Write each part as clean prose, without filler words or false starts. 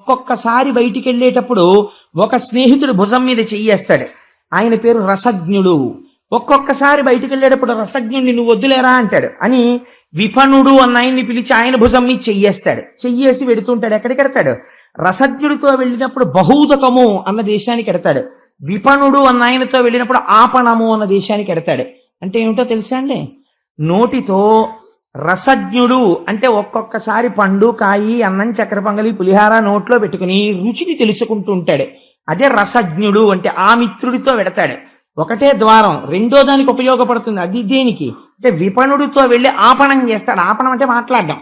ఒక్కొక్కసారి బయటికి వెళ్ళేటప్పుడు ఒక స్నేహితుడు భుజం మీద చెయ్యేస్తాడు. ఆయన పేరు రసజ్ఞుడు. ఒక్కొక్కసారి బయటికి వెళ్ళేటప్పుడు రసజ్ఞుడిని నువ్వు వద్దులేరా అంటాడు అని విపణుడు అన్న ఆయన్ని పిలిచి ఆయన భుజం మీద చెయ్యేస్తాడు. చెయ్యేసి వెడుతుంటాడు. ఎక్కడికి ఎడతాడు? రసజ్ఞుడితో వెళ్ళినప్పుడు బహూదకము అన్న దేశానికి ఎడతాడు. విపణుడు అన్న ఆయనతో వెళ్ళినప్పుడు ఆపణము అన్న దేశానికి ఎడతాడు. అంటే ఏమిటో తెలుసా అండి? నోటితో రసజ్ఞుడు అంటే ఒక్కొక్కసారి పండు, కాయి, అన్నం, చక్కెర పొంగలి, పులిహార నోట్లో పెట్టుకుని రుచిని తెలుసుకుంటూ ఉంటాడు. అదే రసజ్ఞుడు అంటే ఆ మిత్రుడితో వెడతాడు. ఒకటే ద్వారం, రెండో దానికి ఉపయోగపడుతుంది. అది దేనికి అంటే విపణుడితో వెళ్ళి ఆపణం చేస్తాడు. ఆపణం అంటే మాట్లాడడం.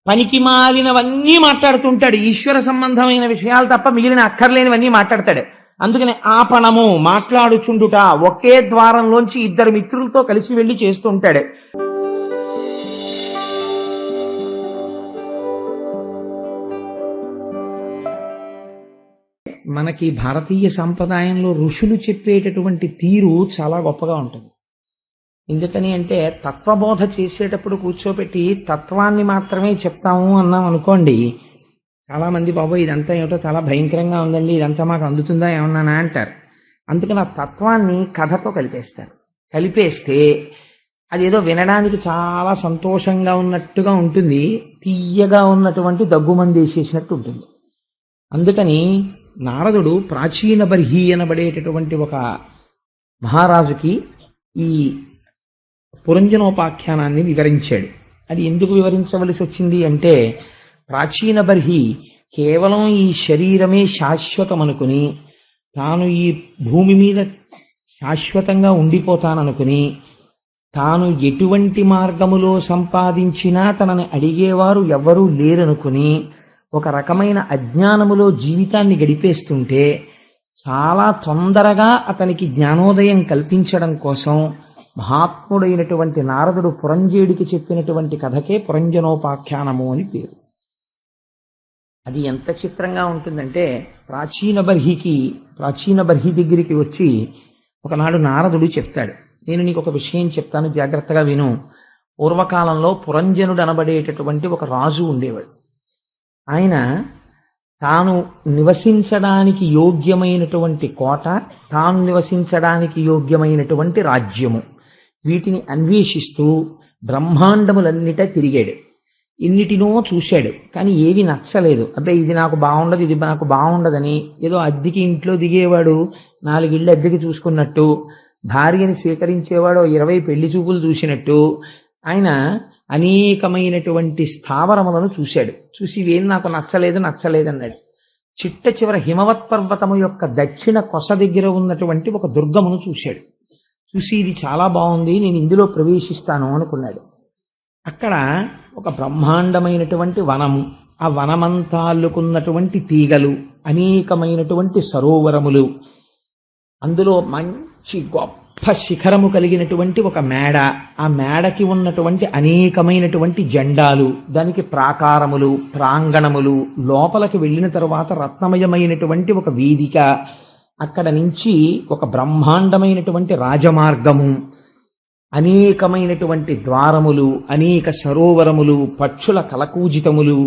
పనికి మాలినవన్నీ మాట్లాడుతుంటాడు. ఈశ్వర సంబంధమైన విషయాలు తప్ప మిగిలిన అక్కర్లేనివన్నీ మాట్లాడతాడు. అందుకని ఆపణము మాట్లాడుచుండుట. ఒకే ద్వారంలోంచి ఇద్దరు మిత్రులతో కలిసి వెళ్ళి చేస్తూ ఉంటాడు. మనకి భారతీయ సంప్రదాయంలో ఋషులు చెప్పేటటువంటి తీరు చాలా గొప్పగా ఉంటుంది. ఎందుకని అంటే తత్వబోధ చేసేటప్పుడు కూర్చోబెట్టి తత్వాన్ని మాత్రమే చెప్తాము అన్నాం అనుకోండి, చాలా మంది బాబు ఇదంతా ఏమిటో చాలా భయంకరంగా ఉందండి, ఇదంతా మాకు అందుతుందా ఏమన్నానా అంటారు. అందుకని ఆ తత్వాన్ని కథతో కలిపేస్తారు. కలిపేస్తే అదేదో వినడానికి చాలా సంతోషంగా ఉన్నట్టుగా ఉంటుంది, తీయగా ఉన్నటువంటి దగ్గుమంది వేసేసినట్టు ఉంటుంది. అందుకని నారదుడు ప్రాచీన బర్హి అనబడేటటువంటి ఒక మహారాజుకి ఈ పురంజనోపాఖ్యానాన్ని వివరించాడు. అది ఎందుకు వివరించవలసి వచ్చింది అంటే, ప్రాచీన బర్హి కేవలం ఈ శరీరమే శాశ్వతమనుకుని తాను ఈ భూమి మీద శాశ్వతంగా ఉండిపోతాననుకుని తాను ఎటువంటి మార్గములో సంపాదించినా తనని అడిగేవారు ఎవ్వరూ లేరనుకుని ఒక రకమైన అజ్ఞానములో జీవితాన్ని గడిపేస్తుంటే చాలా తొందరగా అతనికి జ్ఞానోదయం కల్పించడం కోసం మహాత్ముడైనటువంటి నారదుడు పురంజేయుడికి చెప్పినటువంటి కథకే పురంజనోపాఖ్యానము అని పేరు. అది ఎంత చిత్రంగా ఉంటుందంటే, ప్రాచీన బర్హి దగ్గరికి వచ్చి ఒకనాడు నారదుడు చెప్తాడు, నేను నీకు ఒక విషయం చెప్తాను, జాగ్రత్తగా విను. పూర్వకాలంలో పురంజనుడు అనబడేటటువంటి ఒక రాజు ఉండేవాడు. ఆయన తాను నివసించడానికి యోగ్యమైనటువంటి కోట, తాను నివసించడానికి యోగ్యమైనటువంటి రాజ్యము, వీటిని అన్వేషిస్తూ బ్రహ్మాండములన్నిటా తిరిగాడు. ఎన్నిటినో చూశాడు, కానీ ఏవి నచ్చలేదు. అబ్బాయి ఇది నాకు బాగుండదు, ఇది నాకు బాగుండదని ఏదో అద్దెకి ఇంట్లో దిగేవాడు 4 ఇళ్ళు అద్దెకి చూసుకున్నట్టు, భార్యని స్వీకరించేవాడు 20 పెళ్లి చూపులు చూసినట్టు ఆయన అనేకమైనటువంటి స్థావరములను చూశాడు. చూసి ఇవేం నాకు నచ్చలేదన్నాడు. చిట్ట చివర హిమవత్ పర్వతము యొక్క దక్షిణ కొస దగ్గర ఉన్నటువంటి ఒక దుర్గమును చూశాడు. చూసి ఇది చాలా బాగుంది, నేను ఇందులో ప్రవేశిస్తాను అనుకున్నాడు. అక్కడ ఒక బ్రహ్మాండమైనటువంటి వనము, ఆ వనమంతా అల్లుకున్నటువంటి తీగలు, అనేకమైనటువంటి సరోవరములు, అందులో మంచి గొప్ప శిఖరము కలిగినటువంటి ఒక మేడ, ఆ మేడకి ఉన్నటువంటి అనేకమైనటువంటి జెండాలు, దానికి ప్రాకారములు, ప్రాంగణములు, లోపలికి వెళ్ళిన తరువాత రత్నమయమైనటువంటి ఒక వేదిక, అక్కడ నుంచి ఒక బ్రహ్మాండమైనటువంటి రాజమార్గము, అనేకమైనటువంటి ద్వారములు, అనేక సరోవరములు, పక్షుల కలకూజితములు,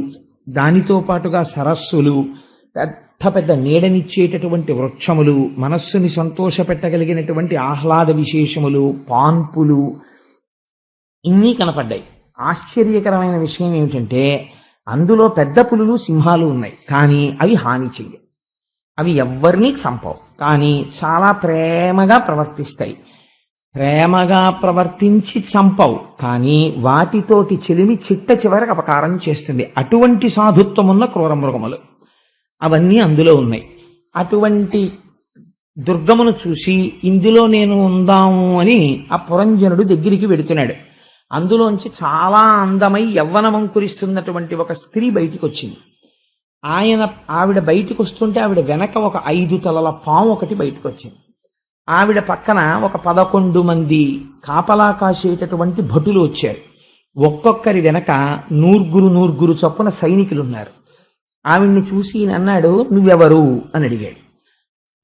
దానితో పాటుగా సరస్సులు, పెద్ద పెద్ద నీడనిచ్చేటటువంటి వృక్షములు, మనస్సుని సంతోషపెట్టగలిగినటువంటి ఆహ్లాద విశేషములు, పాన్పులు, ఇన్ని కనపడ్డాయి. ఆశ్చర్యకరమైన విషయం ఏమిటంటే, అందులో పెద్ద పులులు, సింహాలు ఉన్నాయి, కానీ అవి హాని చెయ్యవు, అవి ఎవ్వరినీ చంపవు, కానీ చాలా ప్రేమగా ప్రవర్తిస్తాయి. ప్రేమగా ప్రవర్తించి చంపవు, కానీ వాటితోటి చెలిమి చిట్ట చివరికి అపకారం చేస్తుంది. అటువంటి సాధుత్వం ఉన్న క్రూర మృగములు అవన్నీ అందులో ఉన్నాయి. అటువంటి దుర్గమును చూసి ఇందులో నేను ఉందాము అని ఆ పురంజనుడు దగ్గరికి వెడుతున్నాడు. అందులోంచి చాలా అందమై యవ్వనమంకురిస్తున్నటువంటి ఒక స్త్రీ బయటికి వచ్చింది. ఆవిడ బయటికి వస్తుంటే ఆవిడ వెనక ఒక 5 తలల పాము ఒకటి బయటకు వచ్చింది. ఆవిడ పక్కన ఒక 11 మంది కాపలా కాసేటటువంటి భటులు వచ్చారు. ఒక్కొక్కరి వెనక 100 చొప్పున సైనికులున్నారు. ఆవిడ్ని చూసి ఈయన అన్నాడు, నువ్వెవరు అని అడిగాడు.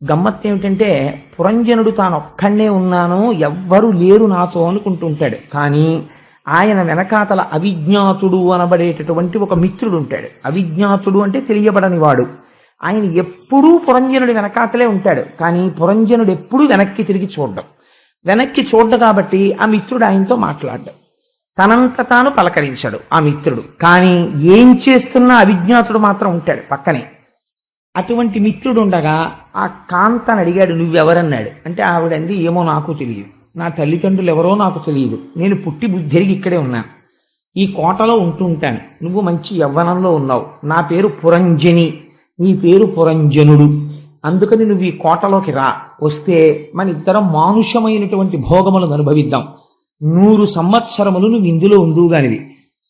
గమ్మత్తు ఏమిటంటే, పురంజనుడు తాను ఒక్కడే ఉన్నాను, ఎవ్వరూ లేరు నాతో అనుకుంటుంటాడు. కానీ ఆయన వెనకాతల అవిజ్ఞాతుడు అనబడేటటువంటి ఒక మిత్రుడు ఉంటాడు. అవిజ్ఞాతుడు అంటే తెలియబడని వాడు. ఆయన ఎప్పుడూ పురంజనుడి వెనకాతలే ఉంటాడు, కానీ పురంజనుడు ఎప్పుడూ వెనక్కి తిరిగి చూడ్డం కాబట్టి ఆ మిత్రుడు ఆయనతో మాట్లాడ్డాడు. తనంత తాను పలకరించాడు ఆ మిత్రుడు, కానీ ఏం చేస్తున్నా అవిజ్ఞాతుడు మాత్రం ఉంటాడు పక్కనే. అటువంటి మిత్రుడు ఉండగా ఆ కాంతను అడిగాడు, నువ్వెవరన్నాడు. అంటే ఆవిడంది, ఏమో నాకు తెలియదు, నా తల్లిదండ్రులు ఎవరో నాకు తెలియదు, నేను పుట్టి బుద్ధిరిగి ఇక్కడే ఉన్నాను, ఈ కోటలో ఉంటూ ఉంటాను, నువ్వు మంచి యవ్వనంలో ఉన్నావు, నా పేరు పురంజని, నీ పేరు పురంజనుడు, అందుకని నువ్వు ఈ కోటలోకి రా, వస్తే మన ఇద్దరం మానుషమైనటువంటి భోగములను అనుభవిద్దాం, 100 సంవత్సరములు నువ్వు ఇందులో ఉందువుగానివి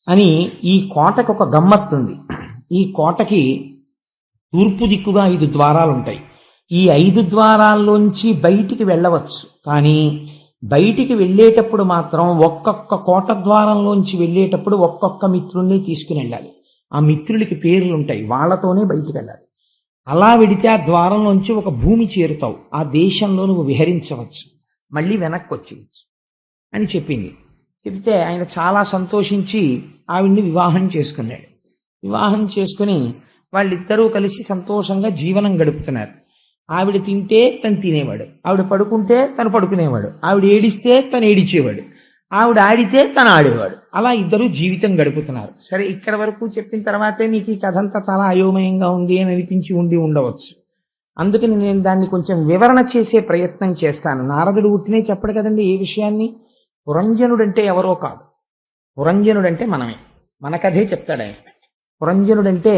అని. ఈ కోటకు ఒక గమ్మత్తుంది. ఈ కోటకి తూర్పు దిక్కుగా 5 ద్వారాలు ఉంటాయి. ఈ 5 ద్వారాల్లోంచి బయటికి వెళ్ళవచ్చు, కానీ బయటికి వెళ్ళేటప్పుడు మాత్రం ఒక్కొక్క కోట ద్వారంలోంచి వెళ్ళేటప్పుడు ఒక్కొక్క మిత్రుల్ని తీసుకుని వెళ్ళాలి. ఆ మిత్రులకి పేర్లు ఉంటాయి, వాళ్ళతోనే బయటికి వెళ్ళాలి. అలా వెడితే ఆ ద్వారంలోంచి ఒక భూమి చేరుతావు, ఆ దేశంలో నువ్వు విహరించవచ్చు, మళ్ళీ వెనక్కి వచ్చేయచ్చు అని చెప్పింది. చెబితే ఆయన చాలా సంతోషించి ఆవిడ్ని వివాహం చేసుకున్నాడు. వివాహం చేసుకుని వాళ్ళిద్దరూ కలిసి సంతోషంగా జీవనం గడుపుతున్నారు. ఆవిడ తింటే తను తినేవాడు, ఆవిడ పడుకుంటే తను పడుకునేవాడు, ఆవిడ ఏడిస్తే తను ఏడిచేవాడు, ఆవిడ ఆడితే తను ఆడేవాడు. అలా ఇద్దరు జీవితం గడుపుతున్నారు. సరే, ఇక్కడ వరకు చెప్పిన తర్వాతే మీకు ఈ కథ అంతా చాలా అయోమయంగా ఉంది అని అనిపించి ఉండవచ్చు. అందుకని నేను దాన్ని కొంచెం వివరణ చేసే ప్రయత్నం చేస్తాను. నారదుడు ఉట్టినే చెప్పడు కదండి ఏ విషయాన్ని. పురంజనుడంటే ఎవరో కాదు, పురంజనుడంటే మనమే. మన కథే చెప్తాడు ఆయన. పురంజనుడంటే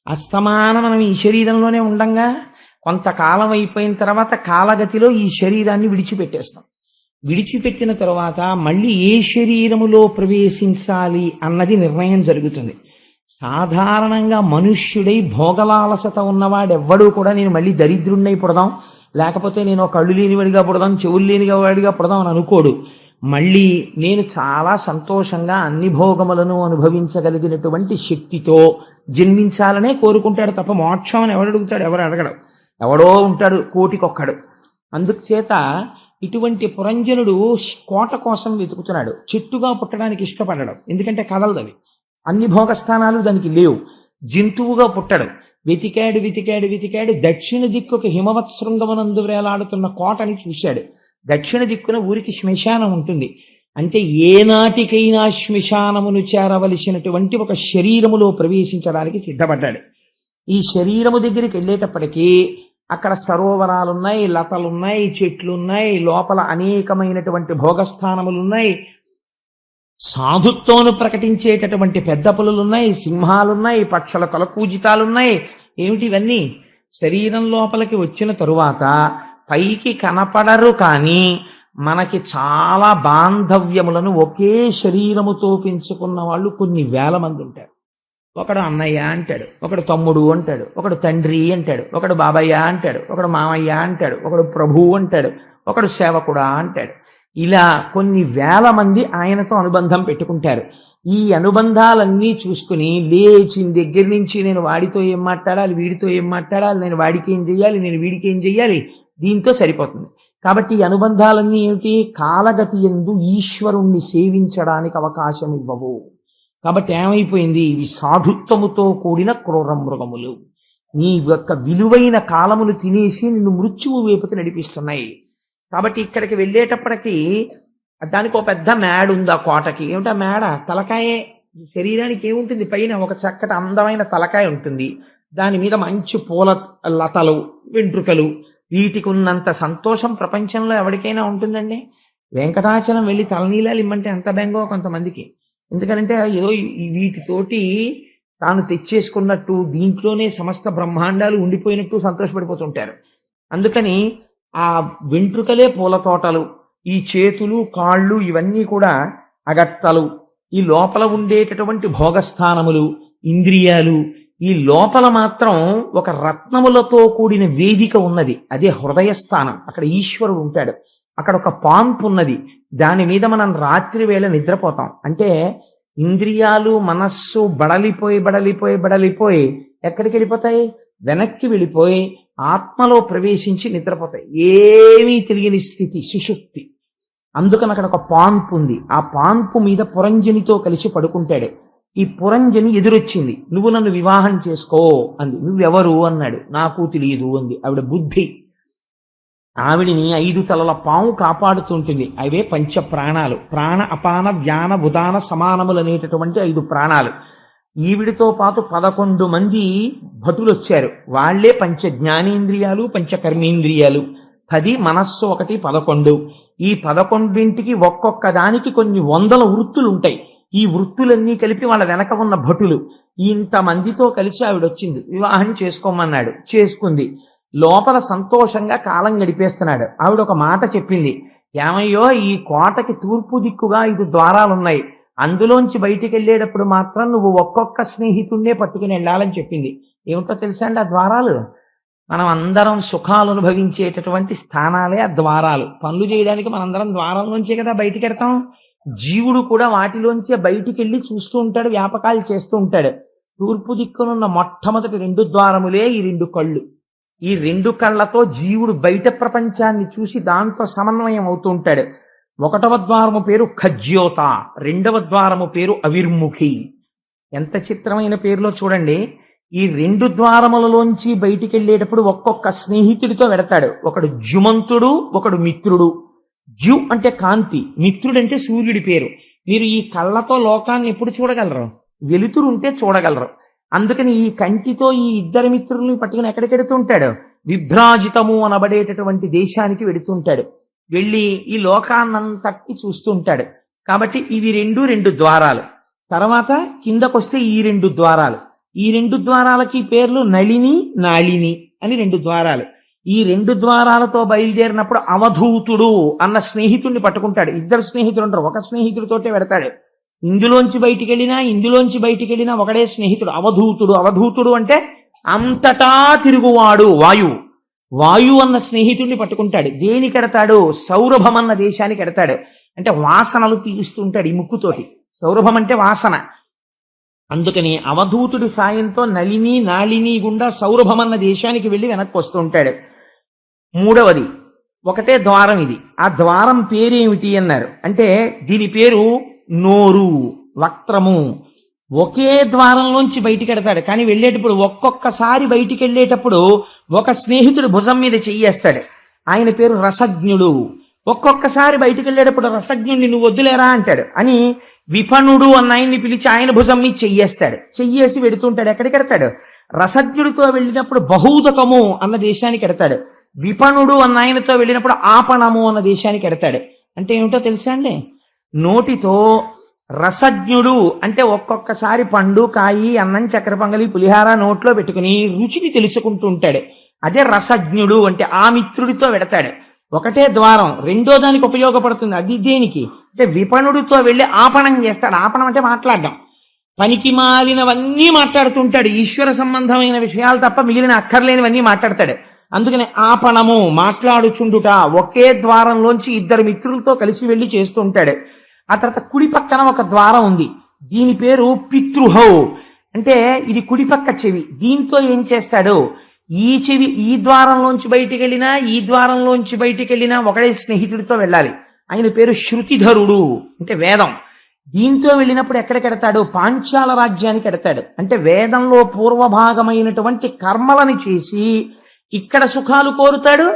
అస్తమానం మనం ఈ శరీరంలోనే ఉండంగా కొంతకాలం అయిపోయిన తర్వాత కాలగతిలో ఈ శరీరాన్ని విడిచిపెట్టేస్తాం. విడిచిపెట్టిన తర్వాత మళ్ళీ ఏ శరీరములో ప్రవేశించాలి అన్నది నిర్ణయం జరుగుతుంది. సాధారణంగా మనుష్యుడై భోగలాలసత ఉన్నవాడెవ్వడూ కూడా నేను మళ్ళీ దరిద్రుణ్ణై పుడదాం, లేకపోతే నేను కళ్ళు లేనివాడిగా పుడదాం, చెవులు లేనివాడిగా పుడదాం అని అనుకోడు. మళ్ళీ నేను చాలా సంతోషంగా అన్ని భోగములను అనుభవించగలిగినటువంటి శక్తితో జన్మించాలనే కోరుకుంటాడు తప్ప మోక్షం అని ఎవడు అడుగుతాడు? ఎవరు అడగడు. ఎవడో ఉంటాడు కోటికొక్కడు. అందుచేత ఇటువంటి పురంజనుడు కోట కోసం వెతుకుతున్నాడు. చెట్టుగా పుట్టడానికి ఇష్టపడడం, ఎందుకంటే కదలదవి, అన్ని భోగస్థానాలు దానికి లేవు. జంతువుగా పుట్టడు. వెతికాడు. దక్షిణ దిక్కుకు హిమవత్ శృంగమునందు వేలాడుతున్న కోటని చూశాడు. దక్షిణ దిక్కున ఊరికి శ్మశానం ఉంటుంది. అంటే ఏనాటికైనా శ్మశానమును చేరవలసినటువంటి ఒక శరీరములో ప్రవేశించడానికి సిద్ధపడ్డాడు. ఈ శరీరము దగ్గరికి వెళ్ళేటప్పటికీ అక్కడ సరోవరాలున్నాయి, లతలున్నాయి, చెట్లున్నాయి, లోపల అనేకమైనటువంటి భోగస్థానములున్నాయి, సాధుత్వమును ప్రకటించేటటువంటి పెద్ద పులులున్నాయి, సింహాలున్నాయి, పక్షుల కలపూజితాలున్నాయి. ఏమిటి ఇవన్నీ? శరీరం లోపలికి వచ్చిన తరువాత పైకి కనపడరు, కానీ మనకి చాలా బాంధవ్యములను ఒకే శరీరముతో పెంచుకున్న వాళ్ళు కొన్ని వేల మంది ఉంటారు. ఒకడు అన్నయ్య అంటాడు, ఒకడు తమ్ముడు అంటాడు, ఒకడు తండ్రి అంటాడు, ఒకడు బాబయ్య అంటాడు, ఒకడు మామయ్య అంటాడు, ఒకడు ప్రభువు అంటాడు, ఒకడు సేవకుడా అంటాడు. ఇలా కొన్ని వేల మంది ఆయనతో అనుబంధం పెట్టుకుంటారు. ఈ అనుబంధాలన్నీ చూసుకుని లేచిన దగ్గర నుంచి నేను వాడితో ఏం మాట్లాడాలి, వీడితో ఏం మాట్లాడాలి, నేను వాడికి ఏం చెయ్యాలి, నేను వీడికి ఏం చెయ్యాలి, దీంతో సరిపోతుంది. కాబట్టి ఈ అనుబంధాలన్నీ ఏమిటి? కాలగతి యందు ఈశ్వరుణ్ణి సేవించడానికి అవకాశం ఇవ్వవు. కాబట్టి ఏమైపోయింది? ఇవి సాధుత్వముతో కూడిన క్రూర మృగములు, నీ యొక్క విలువైన కాలములు తినేసి నిన్ను మృత్యువు వైపుకి నడిపిస్తున్నాయి. కాబట్టి ఇక్కడికి వెళ్ళేటప్పటికి దానికి ఒక పెద్ద మేడ ఉంది. ఆ కోటకి ఏమిటా మేడ? తలకాయే. శరీరానికి ఏముంటుంది? పైన ఒక చక్కటి అందమైన తలకాయ ఉంటుంది, దాని మీద మంచి పూల లతలు, వెంట్రుకలు. వీటికి ఉన్నంత సంతోషం ప్రపంచంలో ఎవరికైనా ఉంటుందండి? వెంకటాచలం వెళ్ళి తలనీలాలు ఇమ్మంటే ఎంత బెంగో కొంతమందికి. ఎందుకంటే ఏదో వీటితోటి తాను తెచ్చేసుకున్నట్టు, దీంట్లోనే సమస్త బ్రహ్మాండాలు ఉండిపోయినట్టు సంతోషపడిపోతుంటారు. అందుకని ఆ వెంట్రుకలే పూల తోటలు, ఈ చేతులు కాళ్ళు ఇవన్నీ కూడా అగట్టలు, ఈ లోపల ఉండేటటువంటి భోగస్థానములు, ఇంద్రియాలు. ఈ లోపల మాత్రం ఒక రత్నములతో కూడిన వేదిక ఉన్నది, అదే హృదయస్థానం. అక్కడ ఈశ్వరుడు ఉంటాడు. అక్కడ ఒక పాన్పు ఉన్నది, దాని మీద మనం రాత్రి వేళ నిద్రపోతాం. అంటే ఇంద్రియాలు మనస్సు బడలిపోయి ఎక్కడికి వెళ్ళిపోతాయి? వెనక్కి వెళ్ళిపోయి ఆత్మలో ప్రవేశించి నిద్రపోతాయి. ఏమీ తెలియని స్థితి, సుషుప్తి. అందుకని అక్కడ ఒక పాన్పు ఉంది. ఆ పాన్పు మీద పురంజనితో కలిసి పడుకుంటాడు. ఈ పురంజని ఎదురొచ్చింది. నువ్వు నన్ను వివాహం చేసుకో అంది. నువ్వెవరు అన్నాడు. నాకు తెలియదు అంది. ఆవిడ బుద్ధి. ఆవిడిని 5 తలల పాము కాపాడుతుంటుంది. అవే పంచ ప్రాణాలు. ప్రాణ అపాన వ్యాన ఉదాన సమానములు అనేటటువంటి 5 ప్రాణాలు. ఈవిడితో పాటు 11 మంది భటులు వచ్చారు. వాళ్లే పంచ జ్ఞానేంద్రియాలు, పంచ కర్మేంద్రియాలు. 10 మనస్సు 1 11. ఈ 11ంటికి ఒక్కొక్క దానికి కొన్ని 100 వృత్తులు ఉంటాయి. ఈ వృత్తులన్నీ కలిపి వాళ్ళ వెనక ఉన్న భటులు. ఇంతమందితో కలిసి ఆవిడొచ్చింది. వివాహం చేసుకోమన్నాడు. చేసుకుంది. లోపల సంతోషంగా కాలం గడిపేస్తున్నాడు. ఆవిడ ఒక మాట చెప్పింది. ఏమయ్యో, ఈ కోటకి తూర్పు దిక్కుగా 5 ద్వారాలున్నాయి. అందులోంచి బయటికి వెళ్ళేటప్పుడు మాత్రం నువ్వు ఒక్కొక్క స్నేహితుడినే పట్టుకుని వెళ్ళాలని చెప్పింది. ఏమిటో తెలుసా అండి ఆ ద్వారాలు? మనం అందరం సుఖాలు అనుభవించేటటువంటి స్థానాలే ఆ ద్వారాలు. పనులు చేయడానికి మనందరం ద్వారాల నుంచే కదా బయటికి వెడతాం. జీవుడు కూడా వాటిలోంచే బయటికి వెళ్ళి చూస్తూ ఉంటాడు, వ్యాపకాలు చేస్తూ ఉంటాడు. తూర్పు దిక్కునున్న మొట్టమొదటి 2 ద్వారములే ఈ 2 కళ్ళు. ఈ 2 కళ్ళతో జీవుడు బయట ప్రపంచాన్ని చూసి దాంతో సమన్వయం అవుతూ ఉంటాడు. 1వ ద్వారము పేరు ఖజ్యోత, 2వ ద్వారము పేరు అవిర్ముఖి. ఎంత చిత్రమైన పేరులో చూడండి. ఈ 2 ద్వారములలోంచి బయటికి వెళ్ళేటప్పుడు ఒక్కొక్క స్నేహితుడితో వెడతాడు. ఒకడు జుమంతుడు, ఒకడు మిత్రుడు. జు అంటే కాంతి, మిత్రుడంటే సూర్యుడి పేరు. మీరు ఈ కళ్ళతో లోకాన్ని ఎప్పుడు చూడగలరు? వెలుతురు ఉంటే చూడగలరు. అందుకని ఈ కంటితో ఈ 2 మిత్రుల్ని పట్టుకుని ఎక్కడికి వెడుతుంటాడు? విభ్రాజితము అనబడేటటువంటి దేశానికి వెడుతుంటాడు. వెళ్ళి ఈ లోకాన్నంతటి చూస్తుంటాడు. కాబట్టి ఇవి 2 ద్వారాలు. తర్వాత కిందకొస్తే ఈ 2 ద్వారాలు. ఈ 2 ద్వారాలకి పేర్లు నళిని, నాళిని అని 2 ద్వారాలు. ఈ 2 ద్వారాలతో బయలుదేరినప్పుడు అవధూతుడు అన్న స్నేహితుడిని పట్టుకుంటాడు. 2 స్నేహితులు ఉంటారు. ఒక స్నేహితుడితోటే వెడతాడు. ఇందులోంచి బయటికి వెళ్ళినా ఒకడే స్నేహితుడు అవధూతుడు. అవధూతుడు అంటే అంతటా తిరుగువాడు. వాయువు అన్న స్నేహితుడిని పట్టుకుంటాడు. దేనికి ఎడతాడు? సౌరభం అన్న దేశానికి ఎడతాడు. అంటే వాసనలు పీలుస్తూ ఉంటాడు ఈ ముక్కుతోటి. సౌరభం అంటే వాసన. అందుకని అవధూతుడి సాయంతో నళిని, నాళిని గుండా సౌరభం అన్న దేశానికి వెళ్ళి వెనక్కి వస్తూ ఉంటాడు. 3వది ఒకటే ద్వారం ఇది. ఆ ద్వారం పేరేమిటి అన్నారు. అంటే దీని పేరు నోరు, వక్త్రము. ఒకే ద్వారంలోంచి బయటికి వెడతాడు. కానీ వెళ్ళేటప్పుడు ఒక్కొక్కసారి బయటికి వెళ్ళేటప్పుడు ఒక స్నేహితుడు భుజం మీద చెయ్యేస్తాడు. ఆయన పేరు రసజ్ఞుడు. ఒక్కొక్కసారి బయటికి వెళ్ళేటప్పుడు రసజ్ఞుడిని నువ్వు వద్దులేరా అంటాడు. అని విపణుడు అన్న ఆయన్ని పిలిచి ఆయన భుజం మీద చెయ్యేస్తాడు. చెయ్యేసి వెడుతుంటాడు. ఎక్కడికి ఎడతాడు? రసజ్ఞుడితో వెళ్ళినప్పుడు బహూదకము అన్న దేశానికి ఎడతాడు. విపణుడు అన్న ఆయనతో వెళ్ళినప్పుడు ఆపణము అన్న దేశానికి ఎడతాడు. అంటే ఏమిటో తెలుసా అండి? నోటితో రసజ్ఞుడు అంటే ఒక్కొక్కసారి పండు, కాయి, అన్నం, చక్కెర పొంగలి, పులిహార నోట్లో పెట్టుకుని రుచిని తెలుసుకుంటూ ఉంటాడు. అదే రసజ్ఞుడు అంటే ఆ మిత్రుడితో వెడతాడు. ఒకటే ద్వారం, 2వ దానికి ఉపయోగపడుతుంది. అది దేనికి అంటే విపణుడితో వెళ్ళి ఆపణం చేస్తాడు. ఆపణం అంటే మాట్లాడడం. పనికి మాలినవన్నీ మాట్లాడుతుంటాడు. ఈశ్వర సంబంధమైన విషయాలు తప్ప మిగిలిన అక్కర్లేనివన్నీ మాట్లాడతాడు. అందుకని ఆపణము మాట్లాడుచుండుట. ఒకే ద్వారంలోంచి 2 మిత్రులతో కలిసి వెళ్ళి చేస్తూ ఉంటాడు. ఆ తర్వాత కుడి పక్కన ఒక ద్వారం ఉంది. దీని పేరు పితృహౌ. అంటే ఇది కుడిపక్క చెవి. దీంతో ఏం చేస్తాడు? ఈ చెవి ఈ ద్వారంలోంచి బయటికి వెళ్ళినా, ఈ ద్వారంలోంచి బయటికి వెళ్ళినా ఒకడే స్నేహితుడితో వెళ్ళాలి. ఆయన పేరు శృతిధరుడు అంటే వేదం. దీంతో వెళ్ళినప్పుడు ఎక్కడికి ఎడతాడు? పాంచాల రాజ్యానికి ఎడతాడు. అంటే వేదంలో పూర్వభాగమైనటువంటి కర్మలని చేసి ఇక్కడ సుఖాలు కోరుతాడు,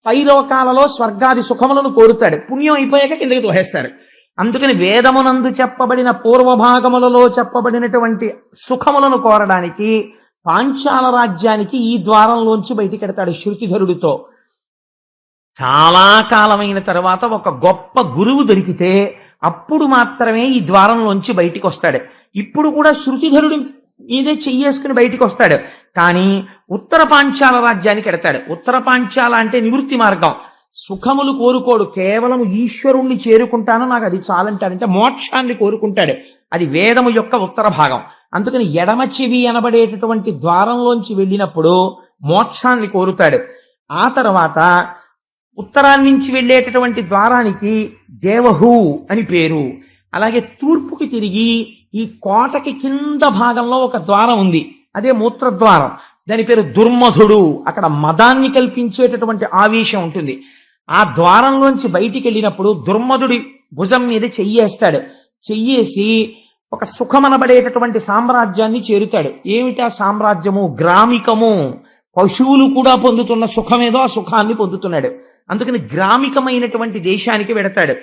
పైలోకాలలో స్వర్గాది సుఖములను కోరుతాడు. పుణ్యం అయిపోయాక కిందకి తోహేస్తారు. అందుకని వేదమునందు చెప్పబడిన పూర్వభాగములలో చెప్పబడినటువంటి సుఖములను కోరడానికి పాంచాల రాజ్యానికి ఈ ద్వారంలోంచి బయటికెడతాడు శృతిధరుడితో. చాలా కాలమైన తర్వాత ఒక గొప్ప గురువు దొరికితే అప్పుడు మాత్రమే ఈ ద్వారంలోంచి బయటికి వస్తాడు. ఇప్పుడు కూడా శృతిధరుడి మీదే చెయ్యేసుకుని బయటికి వస్తాడు. కానీ ఉత్తర పాంచాల రాజ్యానికి ఎడతాడు. ఉత్తర పాంచాల అంటే నివృత్తి మార్గం. సుఖములు కోరుకోడు, కేవలం ఈశ్వరుణ్ణి చేరుకుంటాను, నాకు అది చాలంటాడంటే మోక్షాన్ని కోరుకుంటాడు. అది వేదము యొక్క ఉత్తర భాగం. అందుకని ఎడమ చెవి అనబడేటటువంటి ద్వారంలోంచి వెళ్ళినప్పుడు మోక్షాన్ని కోరుతాడు. ఆ తర్వాత ఉత్తరాన్నించి వెళ్ళేటటువంటి ద్వారానికి దేవహు అని పేరు. అలాగే తూర్పుకి తిరిగి ఈ కోటకి కింద భాగంలో ఒక ద్వారం ఉంది. అదే మూత్రద్వారం. దాని పేరు దుర్మధుడు. అక్కడ మదాన్ని కల్పించేటటువంటి ఆవేశం ఉంటుంది. ఆ ద్వారంలోంచి బయటికి వెళ్ళినప్పుడు దుర్మధుడి భుజం మీద చెయ్యేస్తాడు. చెయ్యేసి ఒక సుఖమనబడేటటువంటి సామ్రాజ్యాన్ని చేరుతాడు. ఏమిటా సామ్రాజ్యము? గ్రామికము. పశువులు కూడా పొందుతున్న సుఖమేదో ఆ సుఖాన్ని పొందుతున్నాడు. అందుకని గ్రామికమైనటువంటి దేశానికి వెడతాడు.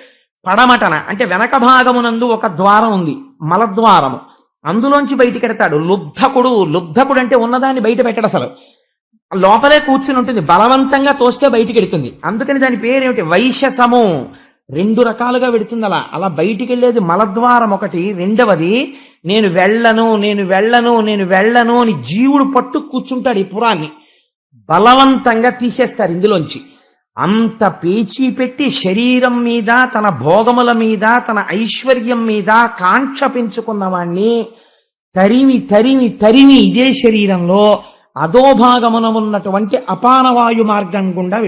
పడమటన అంటే వెనక భాగమునందు ఒక ద్వారం ఉంది, మలద్వారము. అందులోంచి బయటికి ఎడతాడు. లుబ్ధకుడు అంటే ఉన్నదాన్ని బయట పెట్టడు, అసలు లోపలే కూర్చుని ఉంటుంది, బలవంతంగా తోస్తే బయటికి ఎడుతుంది. అందుకని దాని పేరేమిటి? వైశసము. 2 రకాలుగా పెడుతుంది. అలా బయటికి వెళ్ళేది మలద్వారం ఒకటి. రెండవది నేను వెళ్ళను అని జీవుడు పట్టు కూర్చుంటాడు. ఈ పురాన్ని బలవంతంగా తీసేస్తారు ఇందులోంచి. అంత పేచీ పెట్టి శరీరం మీద, తన భోగముల మీద, తన ఐశ్వర్యం మీద కాంక్ష పెంచుకున్న వాణ్ణి తరిమి ఇదే శరీరంలో అధోభాగమున ఉన్నటువంటి అపానవాయు మార్గం గుండా